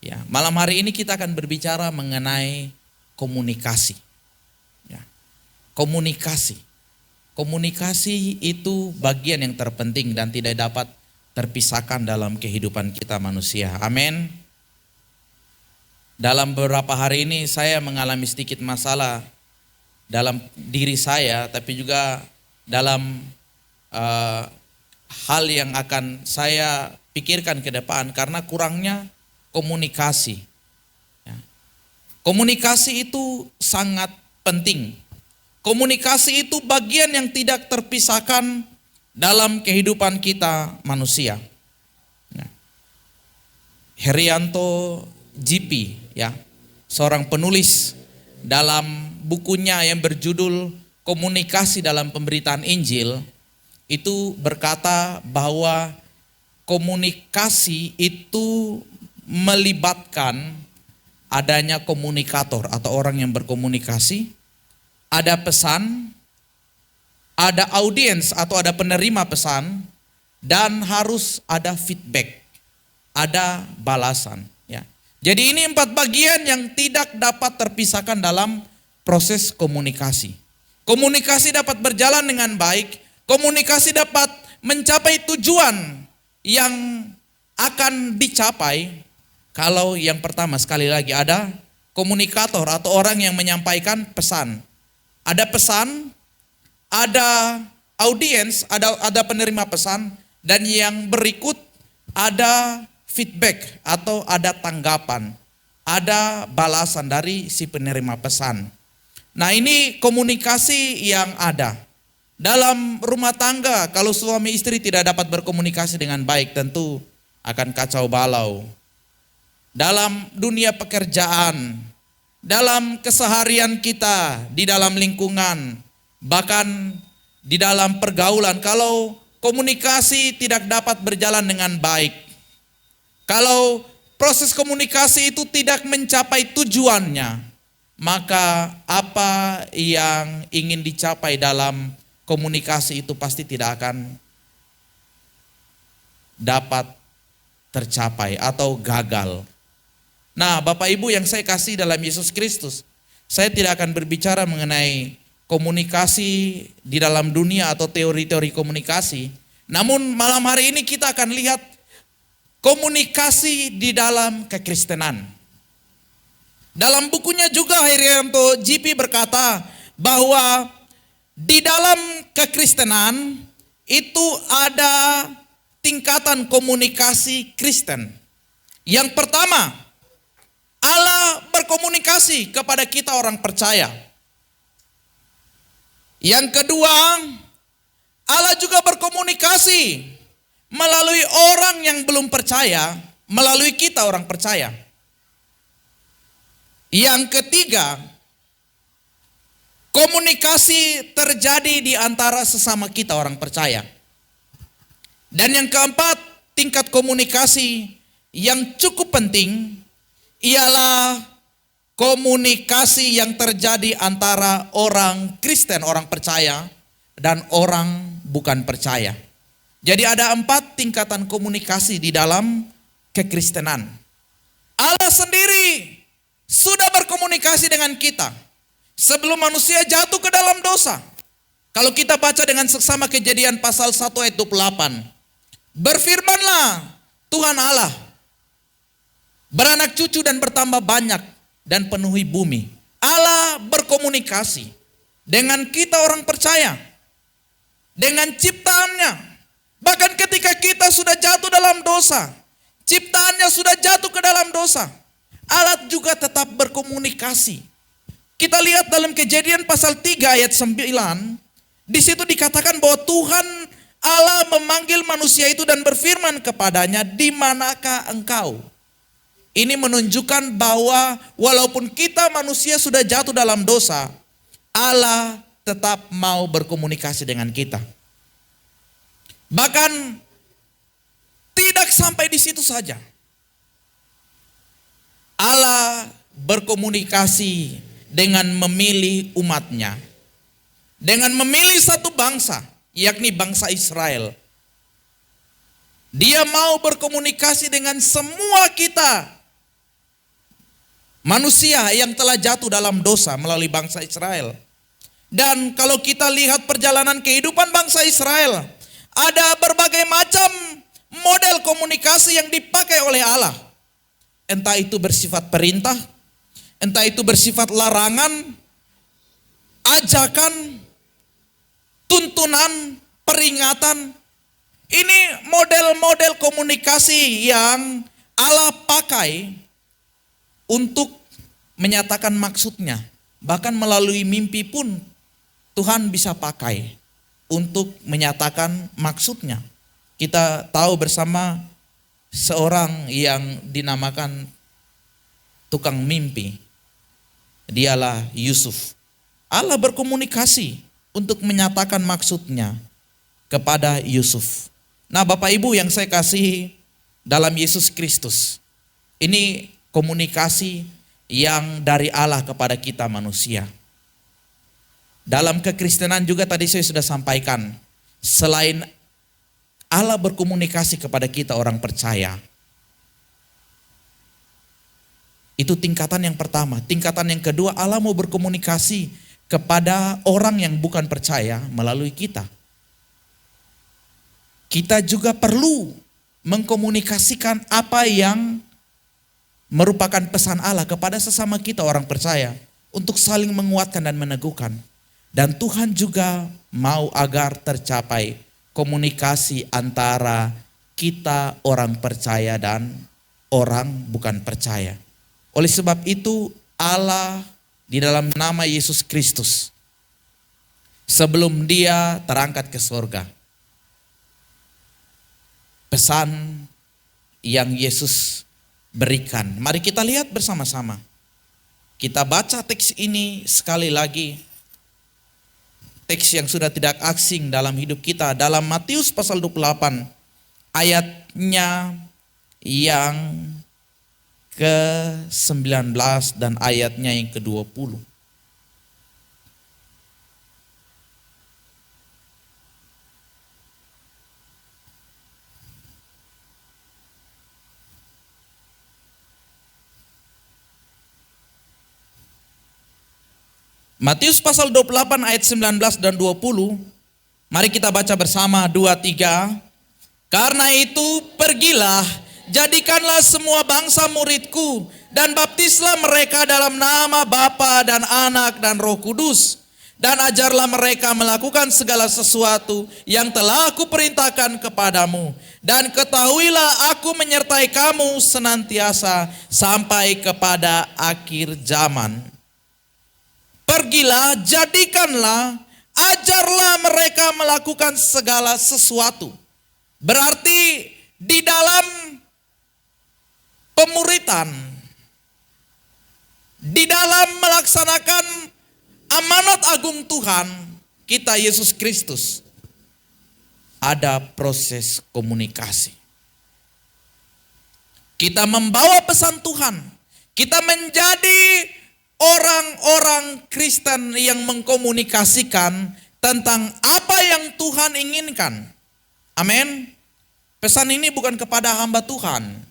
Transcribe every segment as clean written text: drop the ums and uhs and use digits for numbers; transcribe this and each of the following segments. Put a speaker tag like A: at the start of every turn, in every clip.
A: Ya, malam hari ini kita akan berbicara mengenai komunikasi. Ya, komunikasi. Komunikasi itu bagian yang terpenting dan tidak dapat terpisahkan dalam kehidupan kita manusia. Amin. Dalam beberapa hari ini saya mengalami sedikit masalah dalam diri saya, tapi juga dalam hal yang akan saya pikirkan ke depan karena kurangnya komunikasi. Ya. Komunikasi itu sangat penting. Komunikasi itu bagian yang tidak terpisahkan dalam kehidupan kita manusia. Ya. Herianto GP, ya, seorang penulis dalam bukunya yang berjudul Komunikasi dalam Pemberitaan Injil, itu berkata bahwa komunikasi itu melibatkan adanya komunikator atau orang yang berkomunikasi, ada pesan, ada audiens atau ada penerima pesan, dan harus ada feedback, ada balasan. Ya. Jadi ini 4 bagian yang tidak dapat terpisahkan dalam proses komunikasi. Komunikasi dapat berjalan dengan baik, komunikasi dapat mencapai tujuan yang akan dicapai kalau yang pertama sekali lagi ada komunikator atau orang yang menyampaikan pesan. Ada pesan, ada audiens, ada penerima pesan, dan yang berikut ada feedback atau ada tanggapan, ada balasan dari si penerima pesan. Nah, ini komunikasi yang ada. Dalam rumah tangga, kalau suami istri tidak dapat berkomunikasi dengan baik, tentu akan kacau balau. Dalam dunia pekerjaan, dalam keseharian kita, di dalam lingkungan, bahkan di dalam pergaulan, kalau komunikasi tidak dapat berjalan dengan baik, kalau proses komunikasi itu tidak mencapai tujuannya, maka apa yang ingin dicapai dalam komunikasi itu pasti tidak akan dapat tercapai atau gagal. Nah, Bapak Ibu yang saya kasih dalam Yesus Kristus, saya tidak akan berbicara mengenai komunikasi di dalam dunia atau teori-teori komunikasi. Namun malam hari ini kita akan lihat komunikasi di dalam kekristenan. Dalam bukunya juga Herianto GP berkata bahwa di dalam kekristenan itu ada tingkatan komunikasi Kristen. Yang pertama, Allah berkomunikasi kepada kita orang percaya. Yang kedua, Allah juga berkomunikasi melalui orang yang belum percaya, melalui kita orang percaya. Yang ketiga, komunikasi terjadi di antara sesama kita orang percaya. Dan yang keempat, tingkat komunikasi yang cukup penting ialah komunikasi yang terjadi antara orang Kristen, orang percaya, dan orang bukan percaya. Jadi ada 4 tingkatan komunikasi di dalam kekristenan. Allah sendiri sudah berkomunikasi dengan kita sebelum manusia jatuh ke dalam dosa. Kalau kita baca dengan seksama Kejadian pasal 1 ayat 28. Berfirmanlah Tuhan Allah, beranak cucu dan bertambah banyak dan penuhi bumi. Allah berkomunikasi dengan kita orang percaya, dengan ciptaannya. Bahkan ketika kita sudah jatuh dalam dosa, ciptaannya sudah jatuh ke dalam dosa, Allah juga tetap berkomunikasi. Kita lihat dalam Kejadian pasal 3 ayat 9, di situ dikatakan bahwa Tuhan Allah memanggil manusia itu dan berfirman kepadanya, "Di manakah engkau?" Ini menunjukkan bahwa walaupun kita manusia sudah jatuh dalam dosa, Allah tetap mau berkomunikasi dengan kita. Bahkan tidak sampai di situ saja. Allah berkomunikasi dengan memilih umatnya. Dengan memilih satu bangsa, yakni bangsa Israel. Dia mau berkomunikasi dengan semua kita Manusia yang telah jatuh dalam dosa melalui bangsa Israel. Dan kalau kita lihat perjalanan kehidupan bangsa Israel, ada berbagai macam model komunikasi yang dipakai oleh Allah. Entah itu bersifat perintah, entah itu bersifat larangan, ajakan, tuntunan, peringatan. Ini model-model komunikasi yang Allah pakai untuk menyatakan maksudnya. Bahkan melalui mimpi pun Tuhan bisa pakai untuk menyatakan maksudnya. Kita tahu bersama seorang yang dinamakan tukang mimpi. Dialah Yusuf. Allah berkomunikasi untuk menyatakan maksudnya kepada Yusuf. Nah, Bapak Ibu yang saya kasihi dalam Yesus Kristus, ini komunikasi yang dari Allah kepada kita manusia. Dalam kekristenan juga tadi saya sudah sampaikan, selain Allah berkomunikasi kepada kita orang percaya, itu tingkatan yang pertama. Tingkatan yang kedua, Allah mau berkomunikasi kepada orang yang bukan percaya melalui kita. Kita juga perlu mengkomunikasikan apa yang merupakan pesan Allah kepada sesama kita orang percaya untuk saling menguatkan dan meneguhkan. Dan Tuhan juga mau agar tercapai komunikasi antara kita orang percaya dan orang bukan percaya. Oleh sebab itu Allah di dalam nama Yesus Kristus, sebelum dia terangkat ke surga, pesan yang Yesus berikan. Mari kita lihat bersama-sama. Kita baca teks ini sekali lagi. Teks yang sudah tidak asing dalam hidup kita. Dalam Matius pasal 28 ayatnya yang ke-19 dan ayatnya yang ke-20. Matius pasal 28 ayat 19 dan 20. Mari kita baca bersama 2, 3. Karena itu pergilah, jadikanlah semua bangsa muridku dan baptislah mereka dalam nama Bapa dan Anak dan Roh Kudus. Dan ajarlah mereka melakukan segala sesuatu yang telah aku perintahkan kepadamu. Dan ketahuilah aku menyertai kamu senantiasa sampai kepada akhir zaman. Pergilah, jadikanlah, ajarlah mereka melakukan segala sesuatu. Berarti di dalam pemuritan, di dalam melaksanakan amanat agung Tuhan kita Yesus Kristus, ada proses komunikasi. Kita membawa pesan Tuhan, kita menjadi orang-orang Kristen yang mengkomunikasikan tentang apa yang Tuhan inginkan. Amin. Pesan ini bukan kepada hamba Tuhan.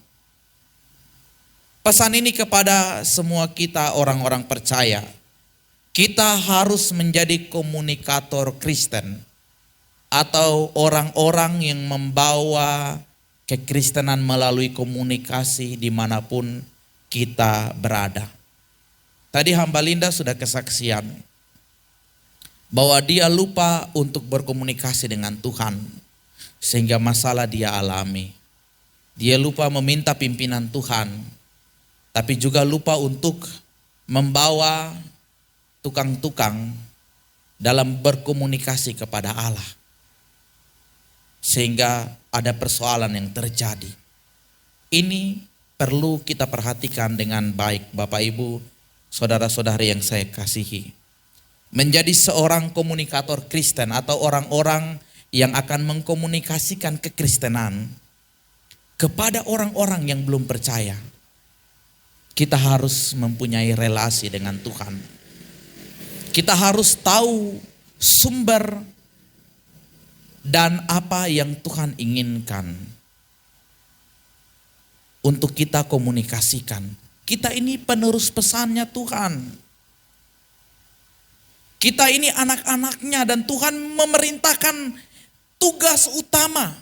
A: Pesan ini kepada semua kita orang-orang percaya. Kita harus menjadi komunikator Kristen atau orang-orang yang membawa kekristenan melalui komunikasi dimanapun kita berada. Tadi hamba Linda sudah kesaksian bahwa dia lupa untuk berkomunikasi dengan Tuhan sehingga masalah dia alami. Dia lupa meminta pimpinan Tuhan, tapi juga lupa untuk membawa tukang-tukang dalam berkomunikasi kepada Allah. Sehingga ada persoalan yang terjadi. Ini perlu kita perhatikan dengan baik, Bapak Ibu, saudara-saudari yang saya kasihi. Menjadi seorang komunikator Kristen atau orang-orang yang akan mengkomunikasikan kekristenan kepada orang-orang yang belum percaya. Kita harus mempunyai relasi dengan Tuhan. Kita harus tahu sumber dan apa yang Tuhan inginkan untuk kita komunikasikan. Kita ini penerus pesannya Tuhan. Kita ini anak-anaknya dan Tuhan memerintahkan tugas utama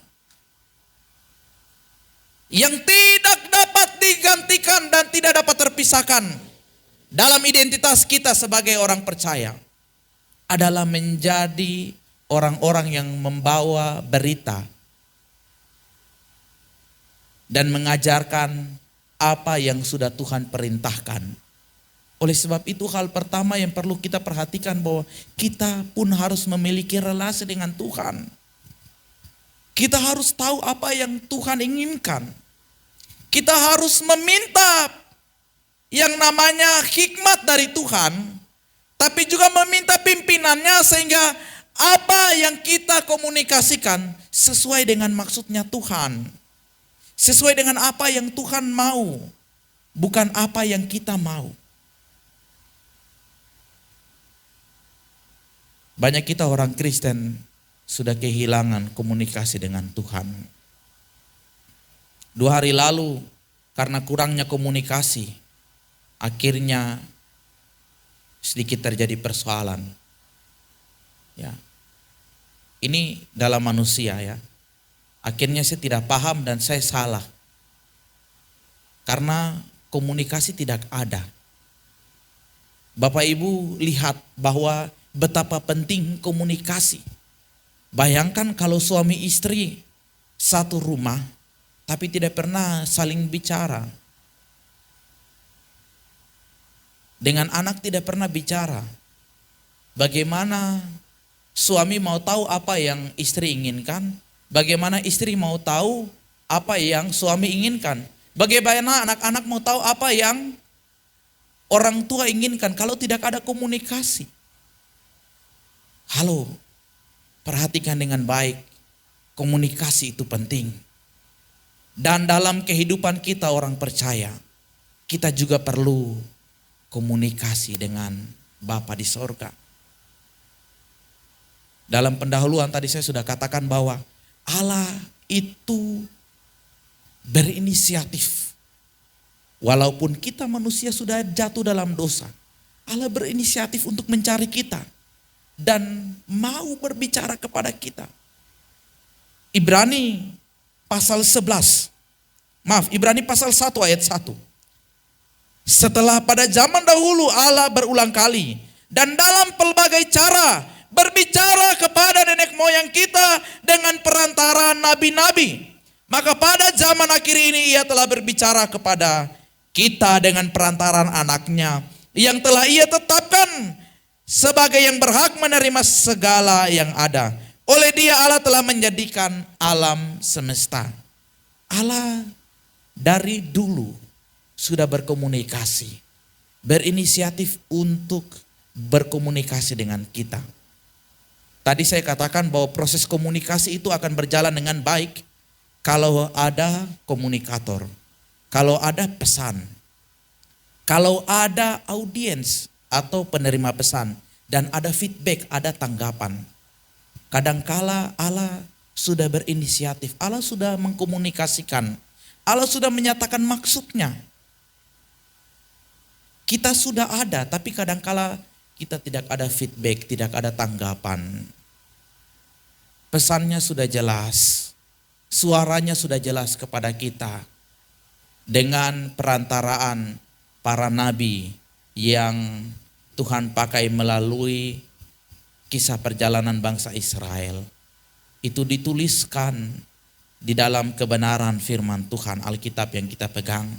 A: yang tidak dapat digantikan dan tidak dapat terpisahkan dalam identitas kita sebagai orang percaya adalah menjadi orang-orang yang membawa berita dan mengajarkan apa yang sudah Tuhan perintahkan. Oleh sebab itu hal pertama yang perlu kita perhatikan bahwa kita pun harus memiliki relasi dengan Tuhan. Kita harus tahu apa yang Tuhan inginkan. Kita harus meminta yang namanya hikmat dari Tuhan, tapi juga meminta pimpinannya sehingga apa yang kita komunikasikan sesuai dengan maksudnya Tuhan. Sesuai dengan apa yang Tuhan mau, bukan apa yang kita mau. Banyak kita orang Kristen sudah kehilangan komunikasi dengan Tuhan. 2 hari lalu karena kurangnya komunikasi, akhirnya sedikit terjadi persoalan. Ya. Ini dalam manusia ya. Akhirnya saya tidak paham dan saya salah. Karena komunikasi tidak ada. Bapak Ibu lihat bahwa betapa penting komunikasi. Bayangkan kalau suami istri satu rumah tapi tidak pernah saling bicara. Dengan anak tidak pernah bicara. Bagaimana suami mau tahu apa yang istri inginkan? Bagaimana istri mau tahu apa yang suami inginkan? Bagaimana anak-anak mau tahu apa yang orang tua inginkan kalau tidak ada komunikasi? Halo, perhatikan dengan baik, komunikasi itu penting. Dan dalam kehidupan kita orang percaya, kita juga perlu komunikasi dengan Bapa di sorga. Dalam pendahuluan tadi saya sudah katakan bahwa Allah itu berinisiatif. Walaupun kita manusia sudah jatuh dalam dosa, Allah berinisiatif untuk mencari kita dan mau berbicara kepada kita. Ibrani pasal 11. Ibrani pasal 1 ayat 1. Setelah pada zaman dahulu Allah berulang kali dan dalam pelbagai cara berbicara kepada nenek moyang kita dengan perantaraan nabi-nabi. Maka pada zaman akhir ini ia telah berbicara kepada kita dengan perantaraan anaknya yang telah ia tetapkan sebagai yang berhak menerima segala yang ada. Oleh dia Allah telah menjadikan alam semesta. Allah dari dulu sudah berkomunikasi, berinisiatif untuk berkomunikasi dengan kita. Tadi saya katakan bahwa proses komunikasi itu akan berjalan dengan baik kalau ada komunikator, kalau ada pesan, kalau ada audiens atau penerima pesan, dan ada feedback, ada tanggapan. Kadangkala Allah sudah berinisiatif, Allah sudah mengkomunikasikan, Allah sudah menyatakan maksudnya. Kita sudah ada, tapi kadangkala kita tidak ada feedback, tidak ada tanggapan. Pesannya sudah jelas, suaranya sudah jelas kepada kita dengan perantaraan para nabi yang Tuhan pakai melalui kisah perjalanan bangsa Israel. Itu dituliskan di dalam kebenaran firman Tuhan, Alkitab yang kita pegang.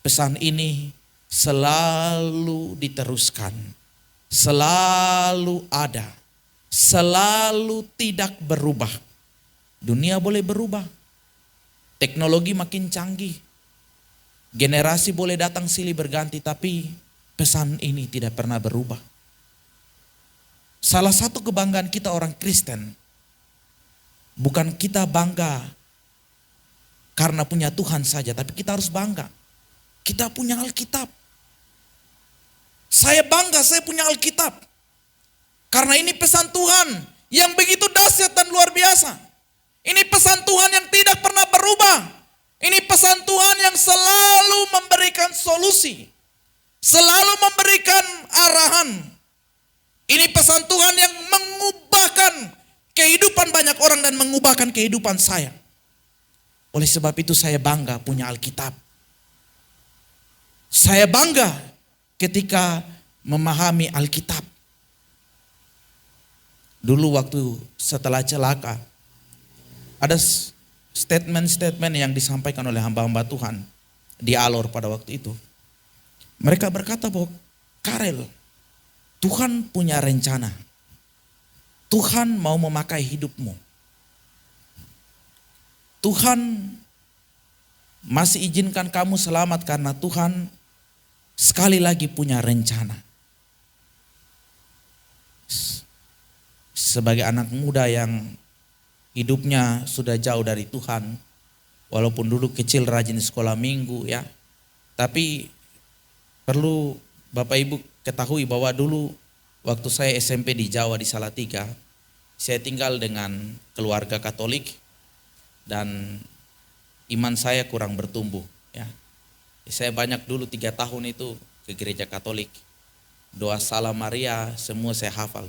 A: Pesan ini selalu diteruskan, selalu ada, selalu tidak berubah. Dunia boleh berubah, teknologi makin canggih, generasi boleh datang silih berganti, tapi pesan ini tidak pernah berubah. Salah satu kebanggaan kita orang Kristen, bukan kita bangga karena punya Tuhan saja, tapi kita harus bangga. Kita punya Alkitab. Saya bangga saya punya Alkitab. Karena ini pesan Tuhan yang begitu dahsyat dan luar biasa. Ini pesan Tuhan yang tidak pernah berubah. Ini pesan Tuhan yang selalu memberikan solusi, selalu memberikan arahan. Ini pesan Tuhan yang mengubahkan kehidupan banyak orang dan mengubahkan kehidupan saya. Oleh sebab itu saya bangga punya Alkitab. Saya bangga ketika memahami Alkitab. Dulu waktu setelah celaka, ada statement-statement yang disampaikan oleh hamba-hamba Tuhan di Alor pada waktu itu. Mereka berkata bahwa Karel, Tuhan punya rencana. Tuhan mau memakai hidupmu. Tuhan masih izinkan kamu selamat karena Tuhan sekali lagi punya rencana. Sebagai anak muda yang hidupnya sudah jauh dari Tuhan, walaupun dulu kecil rajin sekolah minggu ya, tapi perlu Bapak Ibu ketahui bahwa dulu waktu saya SMP di Jawa di Salatiga, saya tinggal dengan keluarga Katolik dan iman saya kurang bertumbuh ya. Saya banyak dulu 3 tahun itu ke gereja Katolik, doa Salam Maria semua saya hafal.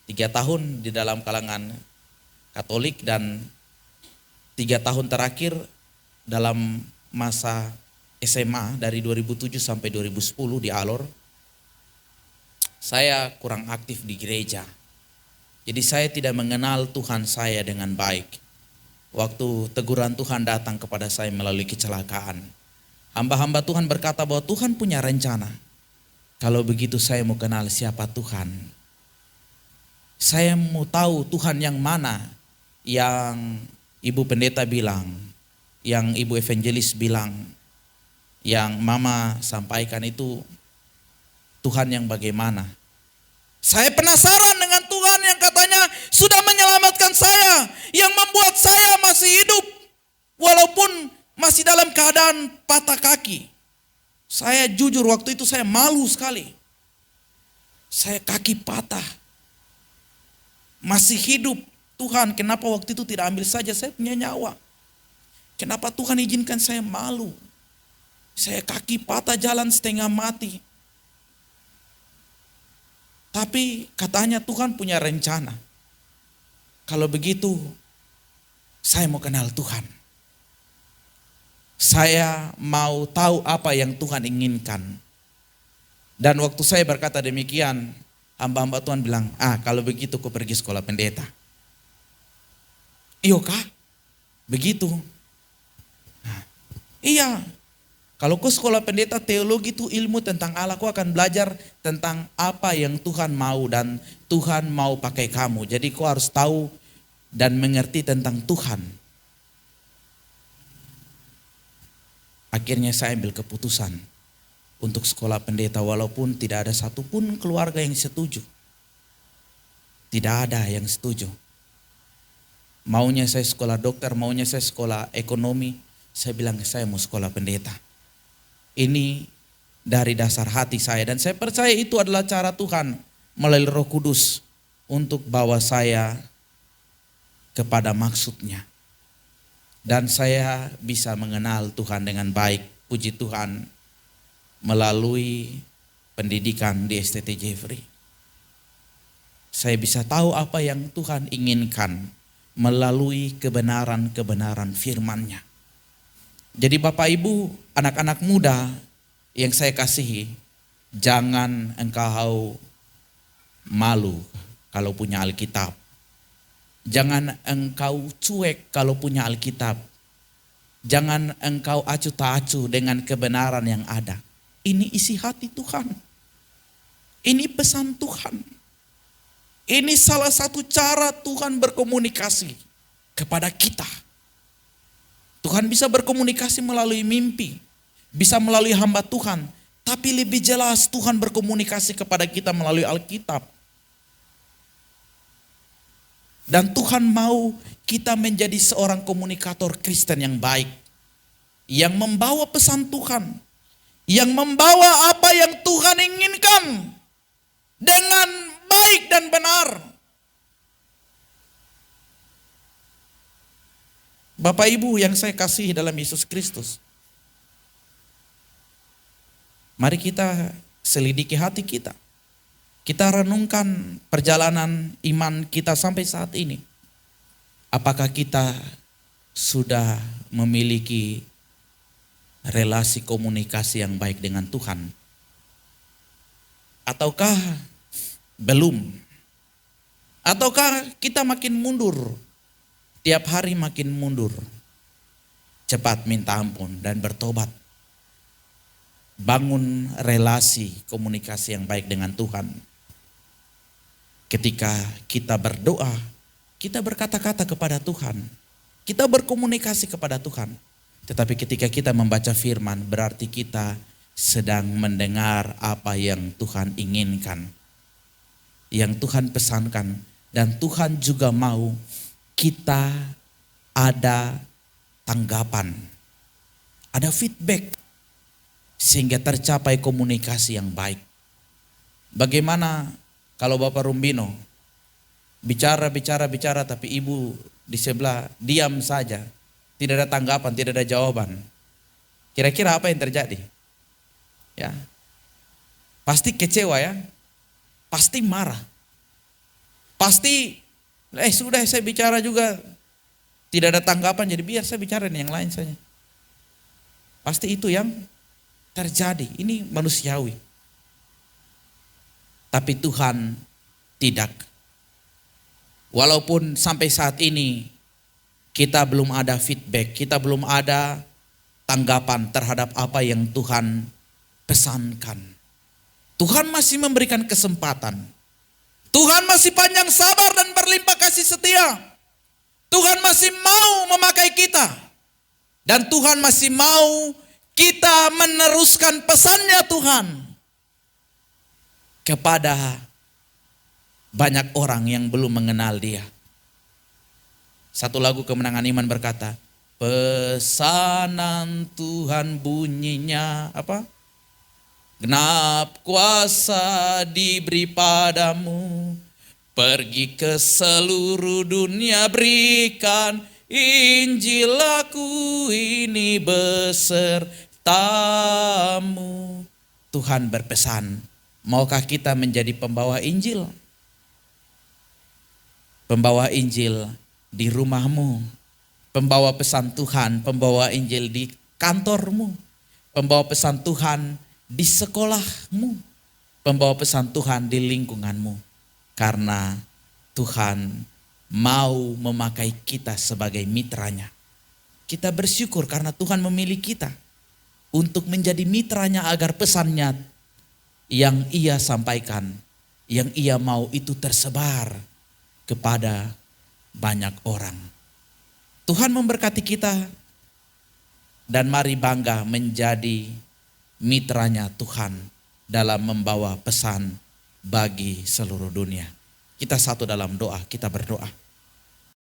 A: 3 tahun di dalam kalangan Katolik dan 3 tahun terakhir dalam masa SMA dari 2007 sampai 2010 di Alor, saya kurang aktif di gereja. Jadi saya tidak mengenal Tuhan saya dengan baik. Waktu teguran Tuhan datang kepada saya melalui kecelakaan, hamba-hamba Tuhan berkata bahwa Tuhan punya rencana. Kalau begitu saya mau kenal siapa Tuhan. Saya mau tahu Tuhan yang mana yang Ibu Pendeta bilang, yang Ibu Evangelis bilang, yang Mama sampaikan itu Tuhan yang bagaimana. Saya penasaran dengan Tuhan yang katanya sudah menyelamatkan saya, yang membuat saya masih hidup walaupun masih dalam keadaan patah kaki. Saya jujur waktu itu saya malu sekali. Saya kaki patah. Masih hidup. Tuhan, kenapa waktu itu tidak ambil saja saya punya nyawa? Kenapa Tuhan izinkan saya malu? Saya kaki patah jalan setengah mati. Tapi katanya Tuhan punya rencana. Kalau begitu, saya mau kenal Tuhan. Saya mau tahu apa yang Tuhan inginkan. Dan waktu saya berkata demikian, hamba-hamba Tuhan bilang, kalau begitu kau pergi sekolah pendeta. Iya kah? Begitu. Iya. Kalau kau sekolah pendeta teologi itu ilmu tentang Allah, kau akan belajar tentang apa yang Tuhan mau dan Tuhan mau pakai kamu. Jadi kau harus tahu dan mengerti tentang Tuhan. Akhirnya saya ambil keputusan untuk sekolah pendeta walaupun tidak ada satupun keluarga yang setuju. Tidak ada yang setuju. Maunya saya sekolah dokter, maunya saya sekolah ekonomi. Saya bilang saya mau sekolah pendeta. Ini dari dasar hati saya dan saya percaya itu adalah cara Tuhan melalui Roh Kudus untuk bawa saya kepada maksudnya. Dan saya bisa mengenal Tuhan dengan baik, puji Tuhan, melalui pendidikan di STT Jeffrey. Saya bisa tahu apa yang Tuhan inginkan melalui kebenaran-kebenaran firman-Nya. Jadi Bapak Ibu, anak-anak muda yang saya kasihi, jangan engkau malu kalau punya Alkitab. Jangan engkau cuek kalau punya Alkitab. Jangan engkau acuh tak acuh dengan kebenaran yang ada. Ini isi hati Tuhan. Ini pesan Tuhan. Ini salah satu cara Tuhan berkomunikasi kepada kita. Tuhan bisa berkomunikasi melalui mimpi, bisa melalui hamba Tuhan, tapi lebih jelas Tuhan berkomunikasi kepada kita melalui Alkitab. Dan Tuhan mau kita menjadi seorang komunikator Kristen yang baik, yang membawa pesan Tuhan, yang membawa apa yang Tuhan inginkan dengan baik dan benar. Bapak Ibu yang saya kasihi dalam Yesus Kristus, mari kita selidiki hati kita. Kita renungkan perjalanan iman kita sampai saat ini. Apakah kita sudah memiliki relasi komunikasi yang baik dengan Tuhan? Ataukah belum? Ataukah kita makin mundur? Tiap hari makin mundur. Cepat minta ampun dan bertobat. Bangun relasi komunikasi yang baik dengan Tuhan. Ketika kita berdoa, kita berkata-kata kepada Tuhan. Kita berkomunikasi kepada Tuhan. Tetapi ketika kita membaca firman, berarti kita sedang mendengar apa yang Tuhan inginkan. Yang Tuhan pesankan. Dan Tuhan juga mau kita ada tanggapan. Ada feedback. Sehingga tercapai komunikasi yang baik. Bagaimana kalau Bapak Rumbino bicara tapi ibu di sebelah diam saja. Tidak ada tanggapan, tidak ada jawaban. Kira-kira apa yang terjadi? Ya. Pasti kecewa ya. Pasti marah. Pasti sudah saya bicara juga tidak ada tanggapan, jadi biar saya bicara yang lain saja. Pasti itu yang terjadi. Ini manusiawi. Tapi Tuhan tidak. Walaupun sampai saat ini kita belum ada feedback, kita belum ada tanggapan terhadap apa yang Tuhan pesankan. Tuhan masih memberikan kesempatan. Tuhan masih panjang sabar dan berlimpah kasih setia. Tuhan masih mau memakai kita. Dan Tuhan masih mau kita meneruskan pesannya Tuhan kepada banyak orang yang belum mengenal Dia. Satu lagu kemenangan iman berkata, pesanan Tuhan bunyinya apa? Genap kuasa diberi padamu, pergi ke seluruh dunia berikan Injil, aku ini besertamu. Tuhan berpesan, maukah kita menjadi pembawa Injil? Pembawa Injil di rumahmu, pembawa pesan Tuhan, pembawa Injil di kantormu, pembawa pesan Tuhan di sekolahmu, pembawa pesan Tuhan di lingkunganmu. Karena Tuhan mau memakai kita sebagai mitranya. Kita bersyukur karena Tuhan memilih kita untuk menjadi mitranya agar pesannya yang Ia sampaikan, yang Ia mau itu tersebar kepada banyak orang. Tuhan memberkati kita dan mari bangga menjadi mitranya Tuhan dalam membawa pesan bagi seluruh dunia. Kita satu dalam doa, kita berdoa.